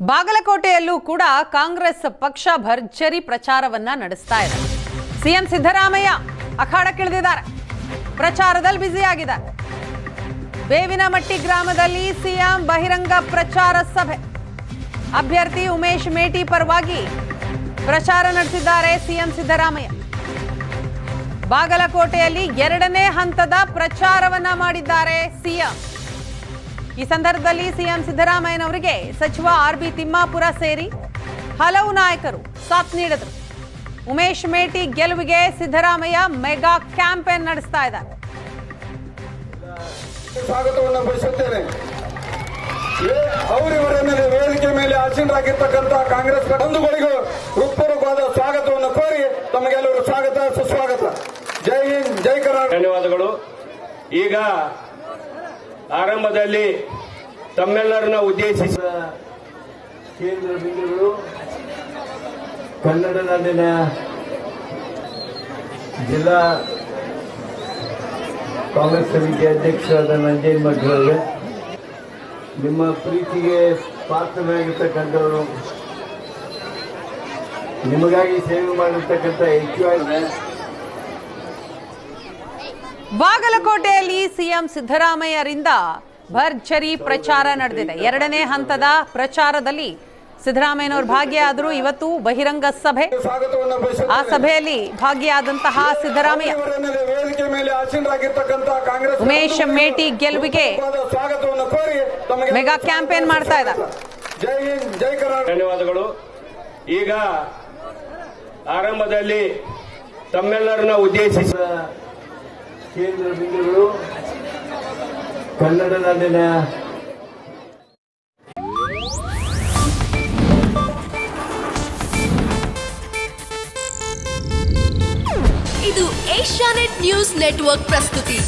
ಬಾಗಲಕೋಟೆಯಲ್ಲೂ ಕೂಡ ಕಾಂಗ್ರೆಸ್ ಪಕ್ಷ ಭರ್ಜರಿ ಪ್ರಚಾರವನ್ನ ನಡೆಸ್ತಾ ಇದೆ. ಸಿಎಂ ಸಿದ್ದರಾಮಯ್ಯ ಅಖಾಡಕ್ಕಿಳಿದಿದ್ದಾರೆ, ಪ್ರಚಾರದಲ್ಲಿ ಬ್ಯುಸಿ ಆಗಿದ್ದಾರೆ. ಬೇವಿನಮಟ್ಟಿ ಗ್ರಾಮದಲ್ಲಿ ಸಿಎಂ ಬಹಿರಂಗ ಪ್ರಚಾರ ಸಭೆ. ಅಭ್ಯರ್ಥಿ ಉಮೇಶ್ ಮೇಟಿ ಪರವಾಗಿ ಪ್ರಚಾರ ನಡೆಸಿದ್ದಾರೆ ಸಿಎಂ ಸಿದ್ದರಾಮಯ್ಯ. ಬಾಗಲಕೋಟೆಯಲ್ಲಿ ಎರಡನೇ ಹಂತದ ಪ್ರಚಾರವನ್ನ ಮಾಡಿದ್ದಾರೆ ಸಿಎಂ. ಈ ಸಂದರ್ಭದಲ್ಲಿ ಸಿಎಂ ಸಿದ್ದರಾಮಯ್ಯನವರಿಗೆ ಸಚಿವ ಆರ್.ಬಿ. ತಿಮ್ಮಾಪುರ ಸೇರಿ ಹಲವು ನಾಯಕರು ಸಾಥ್ ನೀಡಿದರು. ಉಮೇಶ್ ಮೇಟಿ ಗೆಲುವಿಗೆ ಸಿದ್ದರಾಮಯ್ಯ ಮೆಗಾ ಕ್ಯಾಂಪೇನ್ ನಡೆಸ್ತಾ ಇದ್ದಾರೆ. ಸ್ವಾಗತವನ್ನು ಬಯಸುತ್ತೇನೆ. ಅವರಿವರ ಮೇಲೆ ವೇದಿಕೆ ಮೇಲೆ ಆಸೀನರಾಗಿರ್ತಕ್ಕಂಥ ಕಾಂಗ್ರೆಸ್ ಬಂಧುಗಳಿಗೂ ಹೃತ್ಪೂರ್ವಕವಾದ ಸ್ವಾಗತವನ್ನು ಕೋರಿ ತಮಗೆಲ್ಲರೂ ಸ್ವಾಗತ ಸುಸ್ವಾಗತ. ಜೈ ಹಿಂದ್, ಜೈ ಕರ್ನಾಟಕ. ಧನ್ಯವಾದಗಳು. ಈಗ ಆರಂಭದಲ್ಲಿ ತಮ್ಮೆಲ್ಲರನ್ನ ಉದ್ದೇಶಿಸಿ ಕೇಂದ್ರ ಬಿಂದುಗಳು ಕನ್ನಡ ನಾಡಿನ ಜಿಲ್ಲಾ ಕಾಂಗ್ರೆಸ್ ಸಮಿತಿ ಅಧ್ಯಕ್ಷರಾದ ನಂಜೇನ್ ಮಠ್ರವರೇ, ನಿಮ್ಮ ಪ್ರೀತಿಗೆ ಪಾತ್ರರಾಗಿರ್ತಕ್ಕಂಥವರು, ನಿಮಗಾಗಿ ಸೇವೆ ಮಾಡಿರ್ತಕ್ಕಂಥ ಹೆಚ್ಚು ಬಾಗಲಕೋಟೆಯಲ್ಲಿ ಸಿಎಂ ಸಿದ್ದರಾಮಯ್ಯರಿಂದ ಭರ್ಜರಿ ಪ್ರಚಾರ ನಡೆದಿದೆ. ಎರಡನೇ ಹಂತದ ಪ್ರಚಾರದಲ್ಲಿ ಸಿದ್ದರಾಮಯ್ಯನವರು ಭಾಗಿಯಾದರು. ಇವತ್ತು ಬಹಿರಂಗ ಸಭೆ, ಆ ಸಭೆಯಲ್ಲಿ ಭಾಗಿಯಾದಂತಹ ಸಿದ್ದರಾಮಯ್ಯ ಉಮೇಶ್ ಮೇಟಿ ಗೆಲುವಿಗೆ ಮೆಗಾ ಕ್ಯಾಂಪೇನ್ ಮಾಡ್ತಾ ಇದ್ದಾರೆ. ಜೈ ಹಿಂದ್, ಜೈ ಕರ್ನಾಟಕ. ಧನ್ಯವಾದಗಳು. ಈಗ ಆರಂಭದಲ್ಲಿ ತಮ್ಮೆಲ್ಲರನ್ನ ಉದ್ದೇಶಿಸಿ ಕೇಂದ್ರ ಬಿಂದುಗಳು ಕನ್ನಡ ನಾಡಿನ ಇದು ಏಷ್ಯಾನೆಟ್ ನ್ಯೂಸ್ ನೆಟ್ವರ್ಕ್ ಪ್ರಸ್ತುತಿ.